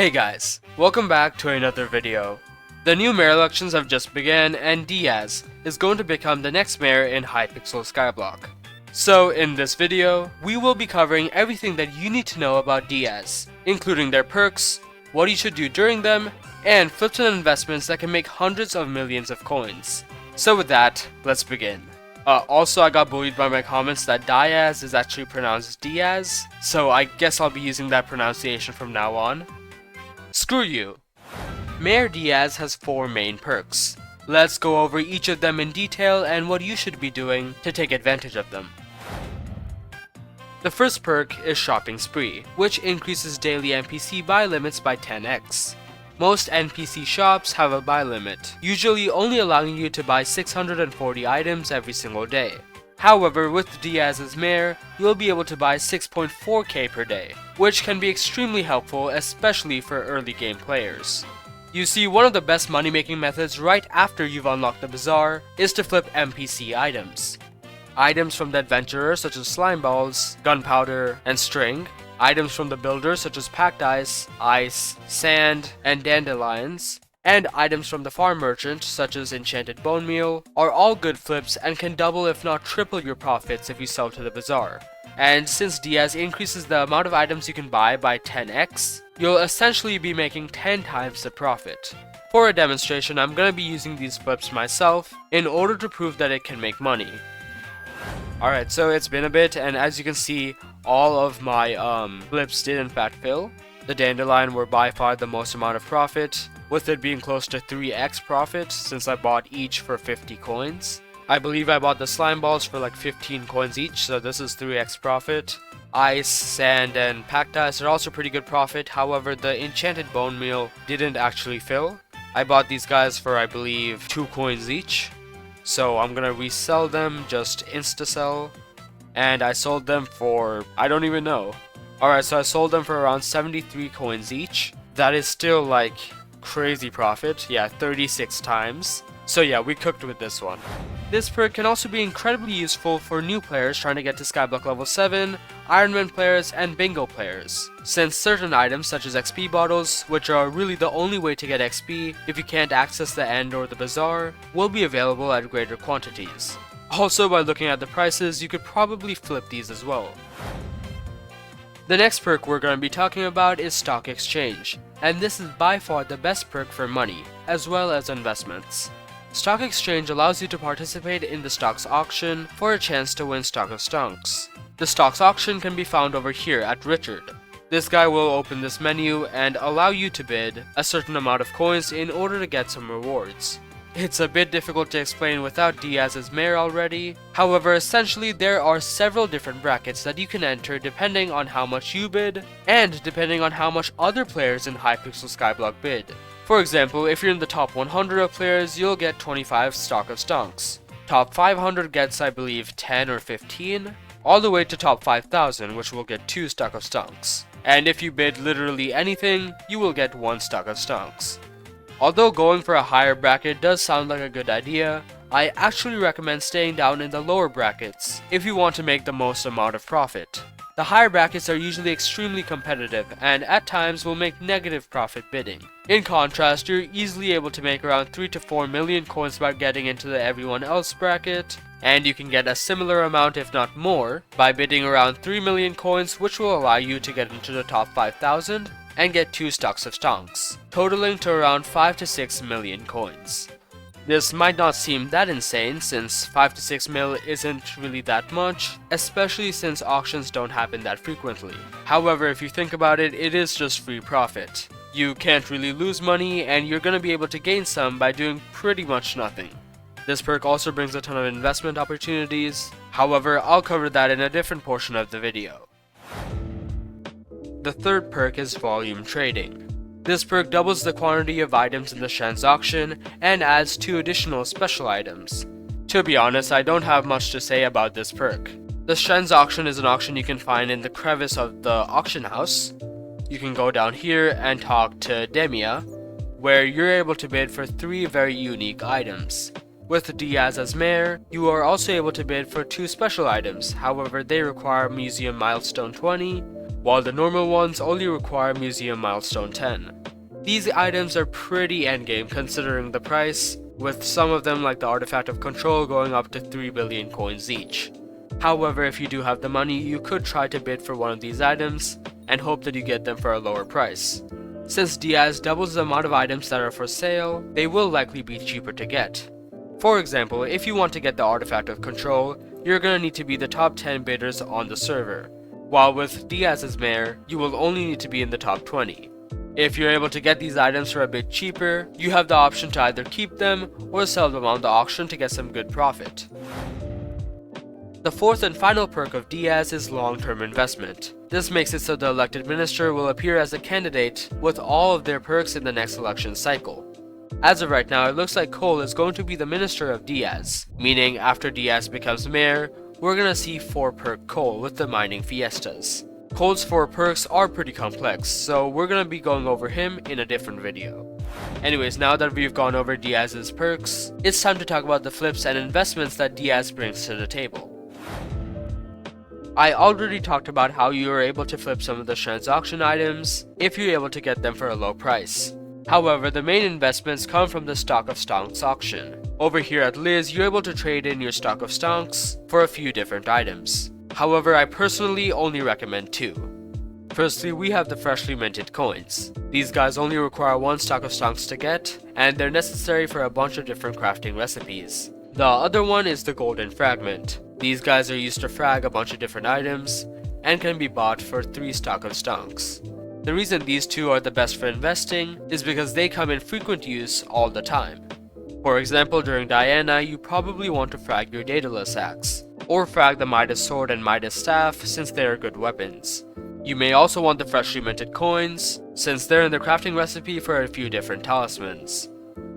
Hey guys, welcome back to another video. The new mayor elections have just begun and DIAZ is going to become the next mayor in Hypixel Skyblock. So in this video, we will be covering everything that you need to know about DIAZ, including their perks, what you should do during them, and flips and investments that can make hundreds of millions of coins. So with that, let's begin. Also, I got bullied by my comments that DIAZ is actually pronounced Diaz, so I guess I'll be using that pronunciation from now on. Screw you! Mayor DIAZ has 4 main perks. Let's go over each of them in detail and what you should be doing to take advantage of them. The first perk is Shopping Spree, which increases daily NPC buy limits by 10x. Most NPC shops have a buy limit, usually only allowing you to buy 640 items every single day. However, with DIAZ as mayor, you'll be able to buy 6.4k per day, which can be extremely helpful, especially for early game players. You see, one of the best money making methods right after you've unlocked the bazaar is to flip NPC items. Items from the adventurer such as slime balls, gunpowder, and string, items from the builder such as packed ice, sand, and dandelions, and items from the farm merchant such as enchanted bone meal are all good flips and can double if not triple your profits if you sell to the bazaar. And since DIAZ increases the amount of items you can buy by 10x, you'll essentially be making 10 times the profit. For a demonstration, I'm going to be using these flips myself in order to prove that it can make money. Alright, so it's been a bit, and as you can see, all of my flips did in fact fill. The dandelion were by far the most amount of profit, with it being close to 3x profit since I bought each for 50 coins. I believe I bought the slime balls for like 15 coins each, so this is 3x profit. Ice, sand, and packed ice are also pretty good profit, however the enchanted bone meal didn't actually fill. I bought these guys for I believe 2 coins each, so I'm gonna resell them, just insta-sell. And I sold them for, I don't even know. Alright, so I sold them for around 73 coins each. That is still like crazy profit, yeah, 36 times. So yeah, we cooked with this one. This perk can also be incredibly useful for new players trying to get to Skyblock level 7, Ironman players, and bingo players, since certain items such as XP bottles, which are really the only way to get XP if you can't access the end or the bazaar, will be available at greater quantities. Also, by looking at the prices, you could probably flip these as well. The next perk we're going to be talking about is Stock Exchange, and this is by far the best perk for money, as well as investments. Stock Exchange allows you to participate in the stocks auction for a chance to win stock of stonks. The stocks auction can be found over here at Richard. This guy will open this menu and allow you to bid a certain amount of coins in order to get some rewards. It's a bit difficult to explain without DIAZ as mayor already, however essentially there are several different brackets that you can enter depending on how much you bid, and depending on how much other players in Hypixel Skyblock bid. For example, if you're in the top 100 of players, you'll get 25 stock of stonks. Top 500 gets I believe 10 or 15, all the way to top 5000 which will get 2 stock of stonks. And if you bid literally anything, you will get 1 stock of stonks. Although going for a higher bracket does sound like a good idea, I actually recommend staying down in the lower brackets if you want to make the most amount of profit. The higher brackets are usually extremely competitive and at times will make negative profit bidding. In contrast, you're easily able to make around 3 to 4 million coins by getting into the everyone else bracket, and you can get a similar amount if not more by bidding around 3 million coins, which will allow you to get into the top 5000 and get 2 stocks of stonks, totaling to around 5 to 6 million coins. This might not seem that insane since 5 to 6 mil isn't really that much, especially since auctions don't happen that frequently. However, if you think about it, it is just free profit. You can't really lose money and you're gonna be able to gain some by doing pretty much nothing. This perk also brings a ton of investment opportunities, however I'll cover that in a different portion of the video. The third perk is Volume Trading. This perk doubles the quantity of items in the Shen's auction and adds 2 additional special items. To be honest, I don't have much to say about this perk. The Shen's auction is an auction you can find in the crevice of the auction house. You can go down here and talk to Demia, where you're able to bid for 3 very unique items. With DIAZ as mayor, you are also able to bid for 2 special items, however they require Museum Milestone 20, while the normal ones only require Museum Milestone 10. These items are pretty endgame considering the price, with some of them like the Artifact of Control going up to 3 billion coins each. However, if you do have the money, you could try to bid for one of these items and hope that you get them for a lower price. Since DIAZ doubles the amount of items that are for sale, they will likely be cheaper to get. For example, if you want to get the Artifact of Control, you're gonna need to be the top 10 bidders on the server, while with DIAZ's Mayor, you will only need to be in the top 20. If you're able to get these items for a bit cheaper, you have the option to either keep them or sell them on the auction to get some good profit. The fourth and final perk of DIAZ is long-term investment. This makes it so the elected minister will appear as a candidate with all of their perks in the next election cycle. As of right now, it looks like Cole is going to be the minister of DIAZ, meaning after DIAZ becomes mayor, we're gonna see 4 perk Cole with the mining fiestas. Cole's 4 perks are pretty complex, so we're gonna be going over him in a different video. Anyways, now that we've gone over DIAZ's perks, it's time to talk about the flips and investments that DIAZ brings to the table. I already talked about how you are able to flip some of the transaction items if you're able to get them for a low price. However, the main investments come from the stock of stonks auction. Over here at Liz, you're able to trade in your stock of stonks for a few different items. However, I personally only recommend 2. Firstly, we have the freshly minted coins. These guys only require 1 stock of stonks to get, and they're necessary for a bunch of different crafting recipes. The other one is the golden fragment. These guys are used to frag a bunch of different items, and can be bought for 3 stock of stonks. The reason these 2 are the best for investing is because they come in frequent use all the time. For example, during Diana, you probably want to frag your Daedalus axe, or frag the Midas sword and Midas staff since they are good weapons. You may also want the freshly minted coins, since they're in the crafting recipe for a few different talismans.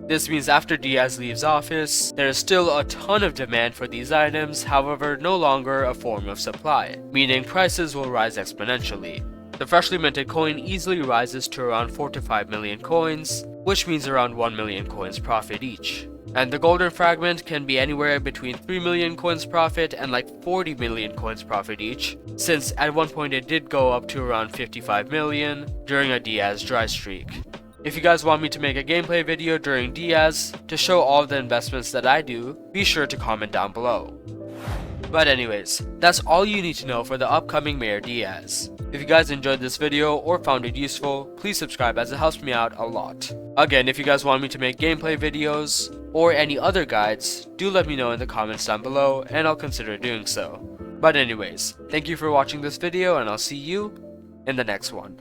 This means after DIAZ leaves office, there is still a ton of demand for these items, however no longer a form of supply, meaning prices will rise exponentially. The freshly minted coin easily rises to around 4 to 5 million coins, which means around 1 million coins profit each. And the golden fragment can be anywhere between 3 million coins profit and like 40 million coins profit each, since at one point it did go up to around 55 million during a DIAZ dry streak. If you guys want me to make a gameplay video during DIAZ to show all of the investments that I do, be sure to comment down below. But anyways, that's all you need to know for the upcoming Mayor DIAZ. If you guys enjoyed this video or found it useful, please subscribe as it helps me out a lot. Again, if you guys want me to make gameplay videos or any other guides, do let me know in the comments down below and I'll consider doing so. But anyways, thank you for watching this video and I'll see you in the next one.